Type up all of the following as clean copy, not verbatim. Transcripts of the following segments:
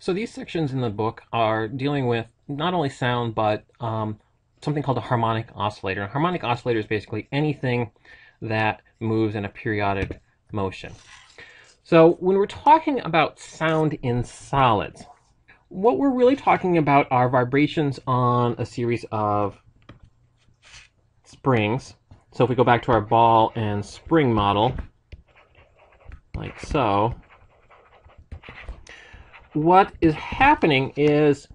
So these sections in the book are dealing with not only sound, but something called a harmonic oscillator. A harmonic oscillator is basically anything that moves in a periodic motion. So when we're talking about sound in solids, what we're really talking about are vibrations on a series of springs. So if we go back to our ball and spring model, like so, what is happening is,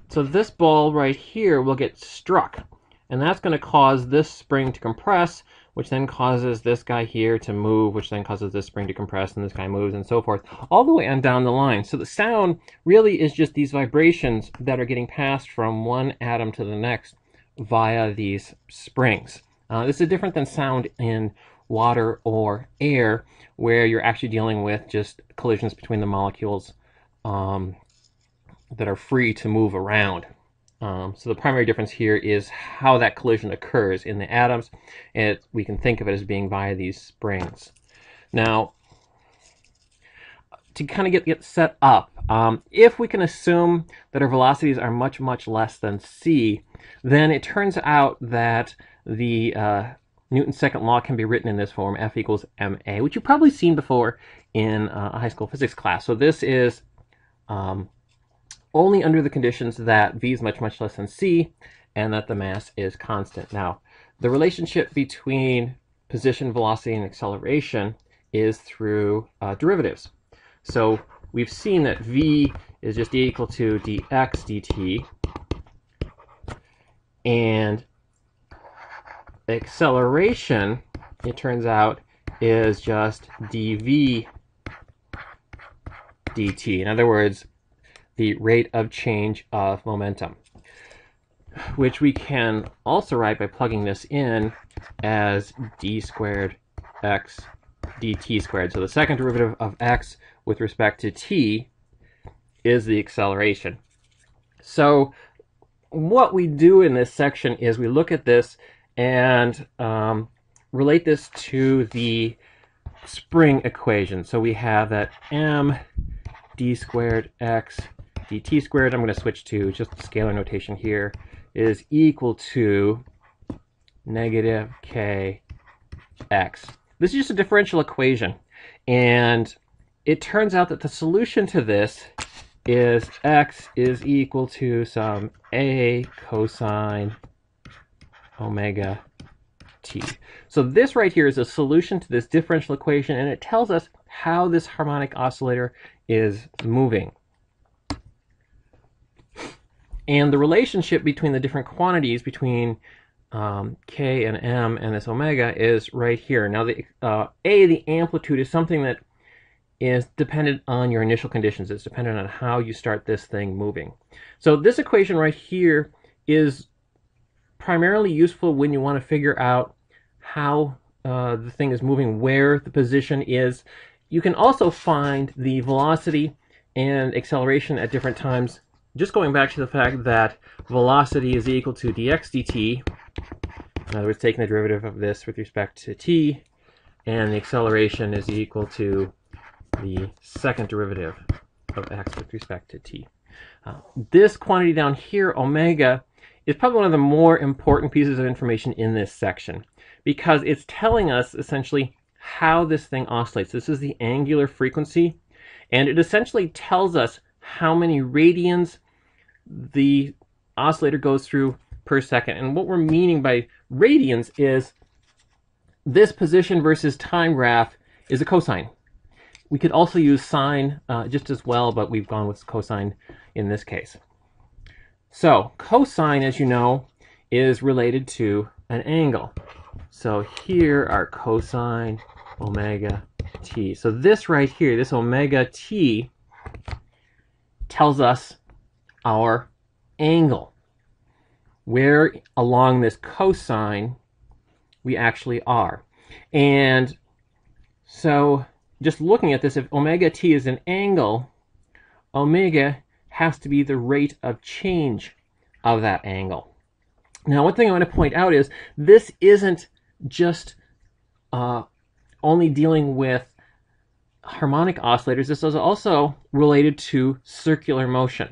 so this ball right here will get struck, and that's going to cause this spring to compress, which then causes this guy here to move, which then causes this spring to compress, and this guy moves, and so forth, all the way on down the line. So the sound really is just these vibrations that are getting passed from one atom to the next via these springs. This is different than sound in water or air, where you're actually dealing with just collisions between the molecules that are free to move around. So the primary difference here is how that collision occurs in the atoms, and we can think of it as being via these springs. Now, to kind of get set up, if we can assume that our velocities are much, much less than c, then it turns out that the Newton's second law can be written in this form, F equals ma, which you've probably seen before in a high school physics class. So this is only under the conditions that v is much, much less than c, and that the mass is constant. Now, the relationship between position, velocity, and acceleration is through derivatives. So we've seen that v is just equal to dx dt, and acceleration, it turns out, is just dv dt. In other words, the rate of change of momentum, which we can also write by plugging this in as d squared x dt squared. So the second derivative of x with respect to t is the acceleration. So what we do in this section is we look at this and relate this to the spring equation. So we have that m d squared x dt squared, I'm going to switch to just scalar notation here, is equal to negative kx. This is just a differential equation, and it turns out that the solution to this is x is equal to some a cosine omega t. So this right here is a solution to this differential equation, and it tells us how this harmonic oscillator is moving. And the relationship between the different quantities, between k and m and this omega, is right here. Now, the amplitude, is something that is dependent on your initial conditions. It's dependent on how you start this thing moving. So this equation right here is primarily useful when you want to figure out how the thing is moving, where the position is. You can also find the velocity and acceleration at different times, just going back to the fact that velocity is equal to dx dt, in other words, taking the derivative of this with respect to t, and the acceleration is equal to the second derivative of x with respect to t. This quantity down here, omega, is probably one of the more important pieces of information in this section, because it's telling us essentially how this thing oscillates. This is the angular frequency, and it essentially tells us how many radians the oscillator goes through per second. And what we're meaning by radians is this position versus time graph is a cosine. We could also use sine just as well, but we've gone with cosine in this case. So cosine, as you know, is related to an angle. So here are cosine omega t. So this right here, this omega t, tells us our angle, where along this cosine we actually are. And so just looking at this, if omega t is an angle, omega has to be the rate of change of that angle. Now, one thing I want to point out is this isn't just only dealing with harmonic oscillators, this is also related to circular motion.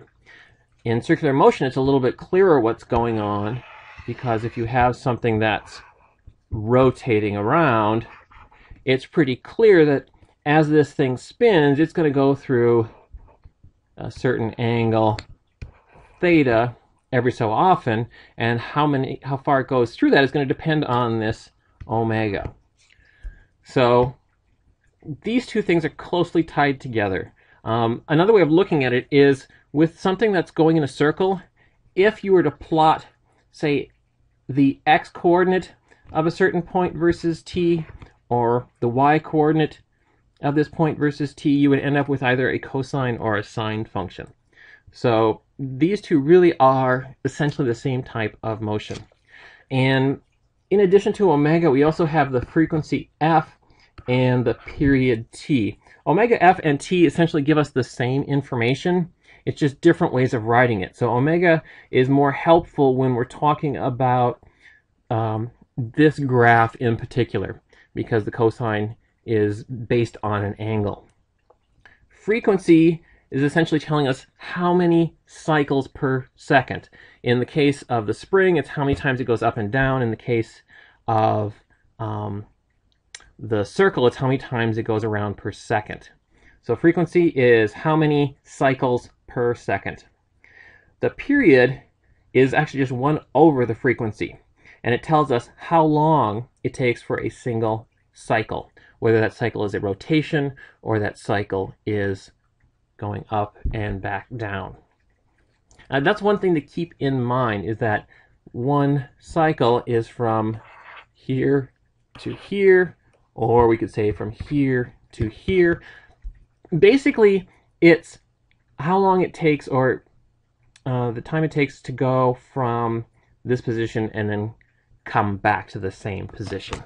In circular motion, it's a little bit clearer what's going on, because if you have something that's rotating around, it's pretty clear that as this thing spins, it's going to go through a certain angle, theta, every so often, and how far it goes through that is going to depend on this omega. So these two things are closely tied together. Another way of looking at it is with something that's going in a circle, if you were to plot, say, the x-coordinate of a certain point versus t, or the y-coordinate of this point versus t, you would end up with either a cosine or a sine function. So these two really are essentially the same type of motion. And in addition to omega, we also have the frequency f and the period t. Omega, f, and t essentially give us the same information. It's just different ways of writing it. So omega is more helpful when we're talking about this graph in particular, because the cosine is based on an angle. Frequency is essentially telling us how many cycles per second. In the case of the spring, it's how many times it goes up and down. In the case of the circle, it's how many times it goes around per second. So frequency is how many cycles per second. The period is actually just 1 over the frequency, and it tells us how long it takes for a single cycle, whether that cycle is a rotation or that cycle is going up and back down. That's one thing to keep in mind, is that one cycle is from here to here, or we could say from here to here. Basically, it's how long it takes, or the time it takes to go from this position and then come back to the same position.